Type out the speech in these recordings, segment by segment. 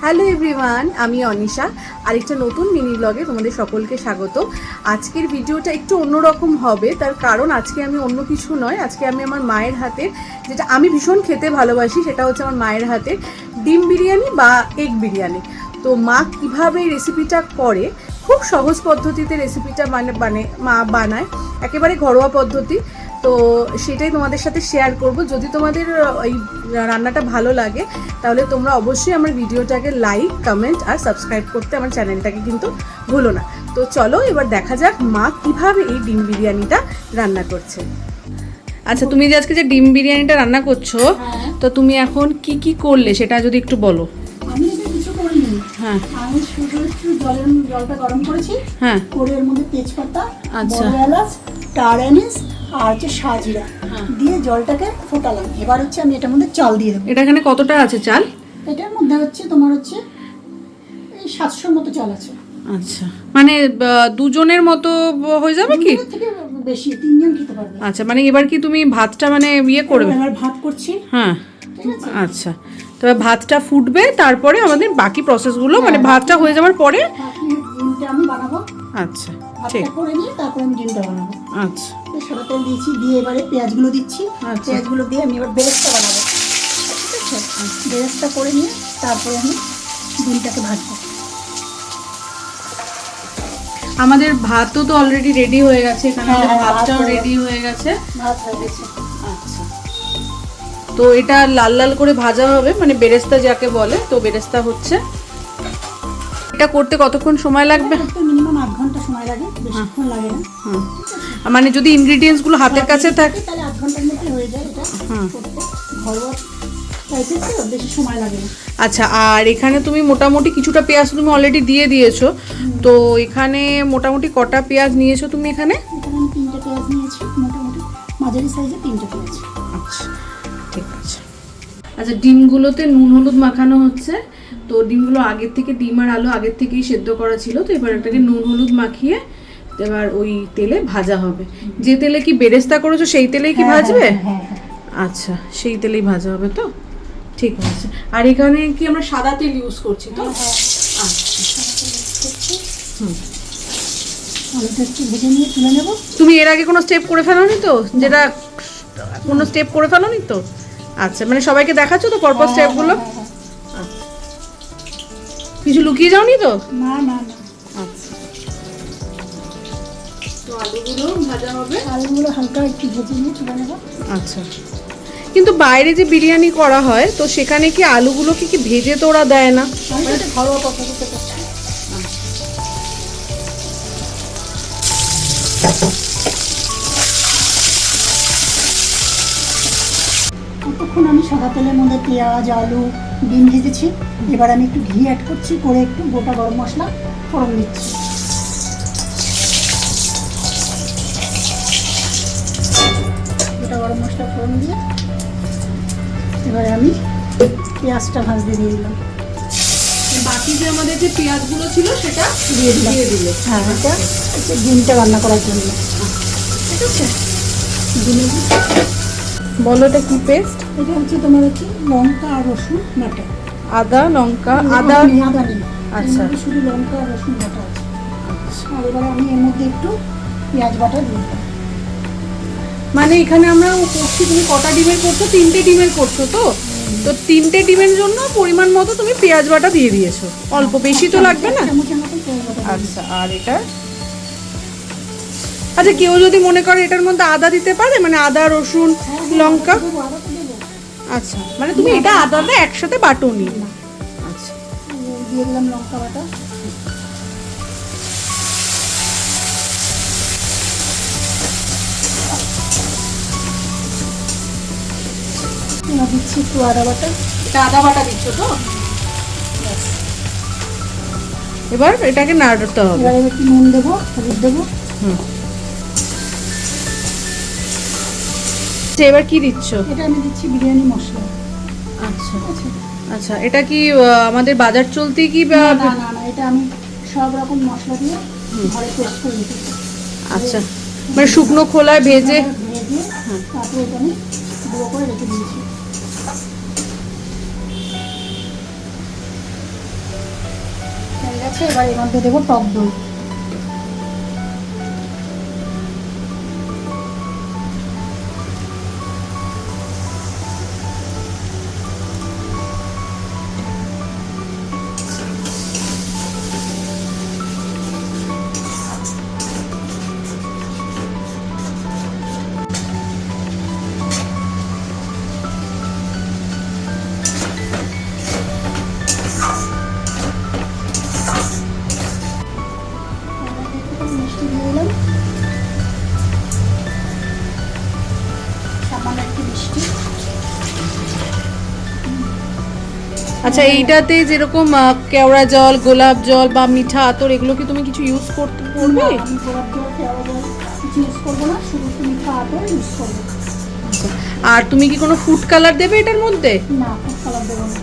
Hello everyone, আমি অনিশা। আরেকটা নতুন মিনি ব্লগে তোমাদের সকলকে স্বাগত। আজকের ভিডিওটা একটু অন্যরকম হবে, তার কারণ আজকে আমি অন্য কিছু নয়, আজকে আমি আমার মায়ের হাতে, যেটা আমি ভীষণ খেতে ভালোবাসি, সেটা হচ্ছে আমার মায়ের হাতে ডিম বিরিয়ানি বা এগ বিরিয়ানি। তো মা কীভাবে এই রেসিপিটা করে, খুব সহজ পদ্ধতিতে রেসিপিটা মা বানায়, একেবারে ঘরোয়া পদ্ধতি। তো সেটাই তোমাদের সাথে শেয়ার করব। যদি তোমাদের এই রান্নাটা ভালো লাগে তাহলে তোমরা অবশ্যই আমার ভিডিওটাকে লাইক, কমেন্ট আর সাবস্ক্রাইব করতে আমার চ্যানেলটাকে কিন্তু ভুলো না। তো চলো এবার দেখা যাক মা কিভাবে এই ডিম বিরিয়ানিটা রান্না করছে। আচ্ছা, তুমি যে আজকে যে ডিম বিরিয়ানিটা রান্না করছো, তো তুমি এখন কি কি করলে সেটা যদি একটু বলো। আমি এটা কিছু করিনি। হ্যাঁ, আমি শুধু একটু জলটা গরম করেছি। হ্যাঁ, করে এর মধ্যে তেজপাতা, আচ্ছা, বড় এলাচ, স্টার অ্যানিস আর হচ্ছে সাজিরা দিয়ে জলটাকে ফোটালাম। এবার হচ্ছে আমি এটার মধ্যে চাল দিয়ে দেবো। এটা এখানে কতটা আছে চাল? এটার মধ্যে হচ্ছে তোমার হচ্ছে এই 700-র মতো চাল আছে। আচ্ছা, মানে দুজনের মতো হয়ে যাবে কি? দুজনের থেকে বেশি, 3 জন খেতে পারবে। আচ্ছা, মানে এবার কি তুমি ভাতটা মানে ইয়ে করবে? এবার ভাত করছি। হ্যাঁ, ঠিক আছে। আচ্ছা, তবে ভাতটা ফুটবে, তারপরে আমাদের বাকি প্রসেসগুলো, মানে ভাতটা হয়ে যাওয়ার পরে ডিমটা আমি বানাবো। আচ্ছা, ঠিক, ভাতটা করে নিয়ে তারপরে আমি ডিমটা বানাবো। আচ্ছা, সাদা তেল দিয়েছি, দিয়ে এবারে পেঁয়াজগুলো দিচ্ছি। আচ্ছা, পেঁয়াজগুলো দিয়ে আমি এবার বেরেস্তা বানাবো। ঠিক আছে, বেরেস্তা করে নিয়ে তারপরে আমি ডিমটাকে ভাজবো। আমাদের ভাতও তো অলরেডি রেডি হয়ে গেছে, এখানে হ্যাঁ, ভাতটাও ভাত রেডি হয়ে গেছে। ভাত হয়ে গেছে। আচ্ছা, তো এটা লাল লাল করে ভাজা হবে, মানে বেরেস্তা যাকে বলে, তো বেরেস্তা হচ্ছে। এটা করতে কতক্ষণ সময় লাগবে? মিনিমাম 8 ঘন্টা সময় লাগে, বেশিক্ষণ লাগে না। মানে যদি ইনগ্রিডিয়েন্টস গুলো হাতের কাছে থাকে তাহলে 8 ঘন্টার মধ্যে হয়ে যায় এটা করতে। ঘরোয়া টাইপের তো বেশি সময় লাগে না। আচ্ছা, আর এখানে তুমি মোটামুটি কিছুটা পেঁয়াজ তুমি অলরেডি দিয়ে দিয়েছো, তো এখানে মোটামুটি কটা পেঁয়াজ নিয়েছো তুমি এখানে? এখানে আমি 3টে পেঁয়াজ নিয়েছি, মোটামুটি মাঝারি সাইজে 3টে পেঁয়াজ। আচ্ছা, ঠিক আছে। আচ্ছা, ডিমগুলোতে নুন হলুদ মাখানো হচ্ছে। তো ডিমগুলো আগের থেকে, ডিম আর আলু আগের থেকেই সেদ্ধ করা ছিল, তো এবার এটাকে নুন হলুদ মাখিয়ে এবার ওই তেলে ভাজা হবে। যে তেলে কি বেরেস্তা করেছো সেই তেলেই কি ভাজবে? আচ্ছা, সেই তেলেই ভাজা হবে, তো ঠিক আছে। আর এখানে কি আমরা সাদা তেল ইউজ করছি তো? আচ্ছা, আলুটা একটু ভেজে নিয়ে তুলে নেবো। তুমি এর আগে কোনো স্টেপ করে ফেলোনি তো? যেটা কোনো স্টেপ করে ফেলোনি তো? আচ্ছা, মানে সবাইকে দেখাচ্ছো তো পরপর স্টেপগুলো? আচ্ছা, কিছু লুকিয়ে যাওনি তো? না না না। আচ্ছা, তো আলুগুলো ভাজা হবে। আলুগুলো হালকা একটু ভেজে নিয়ে তুলে নেবো। আচ্ছা, কিন্তু বাইরে যে বিরিয়ানি করা হয়, তো সেখানে কি আলুগুলোকে কি ভেজে তো ওরা দেয় না? আমি এটা ঘরোয়া পদ্ধতিতে করছি। ততক্ষণ আমি সাদা তেলের মধ্যে পেঁয়াজ, আলু, ডিম ভেজেছি। এবার আমি একটু ঘি অ্যাড করছি, করে একটু গোটা গরম মশলা ফোড়ন দিচ্ছি। গোটা গরম মশলা ফোড়ন দিয়ে এবারে আমি পেঁয়াজটা ভাজতে দিয়ে দিলাম। বাকি যে আমাদের যে পেঁয়াজগুলো ছিল সেটা দিয়ে দিলে হ্যাঁ, এটা হচ্ছে ডিমটা রান্না করার জন্য। ঠিক আছে, ডিমের বলো এটা কি পেস্ট? এটা হচ্ছে তোমার হচ্ছে লঙ্কা আর রসুন বাটা। আদা, লঙ্কা, আদা নেই। আচ্ছা, শুধু লঙ্কা আর রসুন বাটা আছে। আর এবারে আমি এর মধ্যে একটু পেঁয়াজ বাটা দিয়ে দিলাম। মানে এখানে আমরা করছি, তুমি কটা ডিমের করছো? 3টে ডিমের করছো তো? তো 3টে ডিমের জন্য পরিমাণ মতো তুমি পেঁয়াজ বাটা দিয়ে দিয়েছো, অল্প, বেশি তো লাগবে না। চামচের মতো পেঁয়াজ বাটা দিয়ে আচ্ছা, আর এটা? আচ্ছা, কেউ যদি মনে করে এটার মধ্যে আদা দিতে পারে, মানে আদা, রসুন, লঙ্কা। দেবো, আদা তো দেবো। আচ্ছা, মানে তুমি এটা আদাটা একসাথে বাটোনি? আচ্ছা, দিয়ে দিলাম লঙ্কা বাটা। এবার দিচ্ছি একটু আদা বাটা। এটা আদা বাটা দিচ্ছ তো? এবার এটাকে নাড়তে হবে। এবার একটু নুন দেবো, হলুদ দেবো। এবার কি দিচ্ছ? এটা আমি দিচ্ছি বিরিয়ানি মশলা। আচ্ছা, আচ্ছা, এটা কি আমাদের বাজার চলতি কি? না না না, এটা আমি সব রকম মশলা দিয়ে ঘরে পেস্ট করে দিচ্ছি। আচ্ছা, মানে শুকনো খোলায় ভেজে তারপরে এটা আমি গুঁড়ো করে রেখে দিয়েছি। গেছে। এবার এর মধ্যে দেবো টক দই। মিষ্টি দিয়ে দিলাম, সামান্য একটু মিষ্টি। আচ্ছা, এইটাতে যেরকম কেওড়া জল, গোলাপ জল বা মিঠা আতর এগুলো কি তুমি কিছু ইউজ করবে? না, আমি গোলাপ জল, কেওড়া জল কিছু ইউজ করবো না, শুধু একটু মিঠা আতর ইউজ করবো। আর তুমি কি কোনো ফুড কালার দেবে এটার মধ্যে? না, ফুড কালার দেবো না।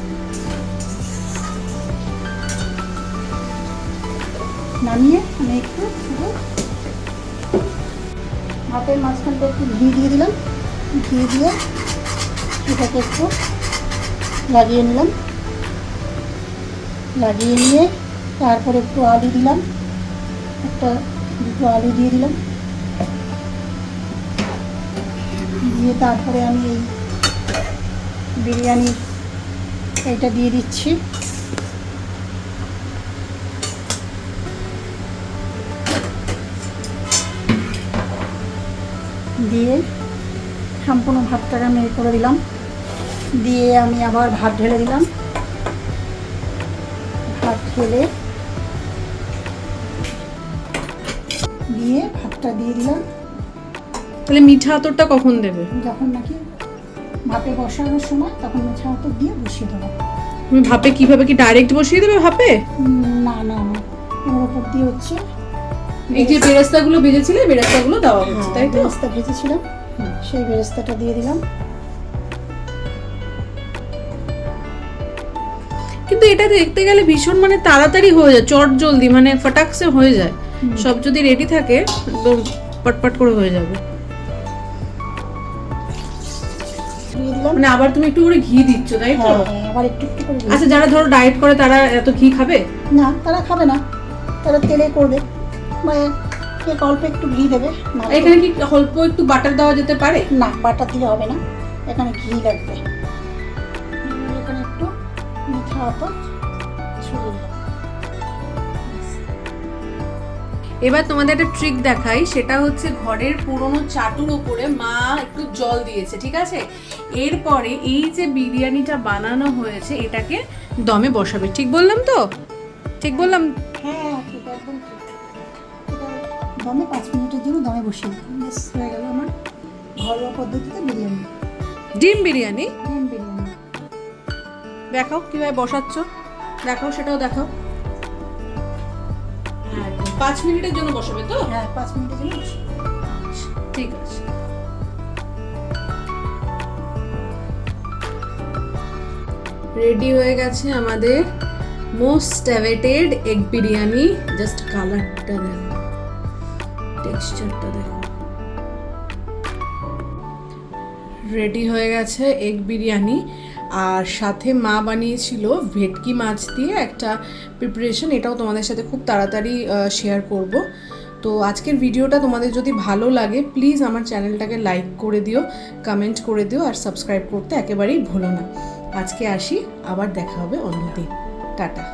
নামিয়ে আমি একটু শুধু ভাতের মাঝখানটা একটু ঘি দিয়ে দিলাম, ঘি দিয়ে এটাকে একটু লাগিয়ে নিলাম, লাগিয়ে নিয়ে তারপরে একটু আলু দিলাম, দুটো আলু দিয়ে দিলাম, দিয়ে তারপরে আমি এই বিরিয়ানির এইটা দিয়ে দিচ্ছি। দিয়ে সম্পূর্ণ ভাতটাকে আমি করে দিলাম, দিয়ে আমি আবার ভাত ঢেলে দিলাম, ভাত ঢেলে দিয়ে ভাতটা দিয়ে দিলাম। তাহলে মিঠা আতরটা কখন দেবে? যখন নাকি ভাপে বসানোর সময় তখন মিঠা আতর দিয়ে বসিয়ে দেবো। তুমি ভাপে কিভাবে, কি ডাইরেক্ট বসিয়ে দেবে ভাপে? না না না, এর উপর দিয়ে হচ্ছে এই যে বেরেস্তাগুলো ভেজেছিলে, বেরেস্তাগুলো দেওয়া হচ্ছে, তাই তো? বেরেস্তা ভেজেছিলাম, সেই বেরেস্তাটা দিয়ে দিলাম। কিন্তু এটা দেখতে গেলে ভীষণ মানে তাড়াতাড়ি হয়ে যায়, চট জলদি, মানে ফটাকসে হয়ে যায়। সব যদি রেডি থাকে একদম পটপট করে হয়ে যাবে। দিয়ে দিলাম। মানে আবার তুমি একটু করে ঘি দিচ্ছ, তাই তো? হ্যাঁ, আবার একটু একটু করে আচ্ছা, যারা ধরো ডায়েট করে তারা এত ঘি খাবে না? তারা খাবে না, তারা তেলে করবে, মানে অল্প একটু ঘি দেবে। এখানে কি অল্প একটু বাটার দেওয়া যেতে পারে? না, বাটার দিলে হবে না, এখানে ঘি লাগবে। এখানে একটু মিঠা আতর ছড়িয়ে দিলাম। এবার তোমাদের একটা ট্রিক দেখাই, সেটা হচ্ছে ঘরের পুরনো চাটুর উপরে মা একটু জল দিয়েছে, ঠিক আছে? এরপরে এই যে বিরিয়ানিটা বানানো হয়েছে এটাকে দমে বসাবে, ঠিক বললাম তো? ঠিক বললাম? হ্যাঁ, ঠিক, একদম ঠিক। এটা দমে 5 মিনিটের জন্য দমে বসিয়ে দিলাম, ব্যাস হয়ে গেল আমার ঘরোয়া পদ্ধতিতে বিরিয়ানি। ডিম বিরিয়ানি ডিম বিরিয়ানি। দেখাও কিভাবে বসাচ্ছ, দেখাও, সেটাও দেখাও। 5 মিনিটের জন্য বসাবে তো? হ্যাঁ, 5 মিনিটের জন্য বসিয়ে দিলাম। ঠিক আছে। রেডি হয়ে গেছে আমাদের most awaited egg biryani. Just কালারটা দেখো, টেক্সচারটা দেখো। রেডি হয়ে গেছে এগ বিরিয়ানি, আর সাথে মা বানিয়েছিল ভেটকি মাছ দিয়ে একটা প্রিপারেশন, এটাও তোমাদের সাথে খুব তাড়াতাড়ি শেয়ার করব। তো আজকের ভিডিওটা তোমাদের যদি ভালো লাগে প্লিজ আমার চ্যানেলটাকে লাইক করে দিও, কমেন্ট করে দিও, আর সাবস্ক্রাইব করতে একেবারেই ভুলো না। আজকে আসি, আবার দেখা হবে অন্যদিন। টাটা।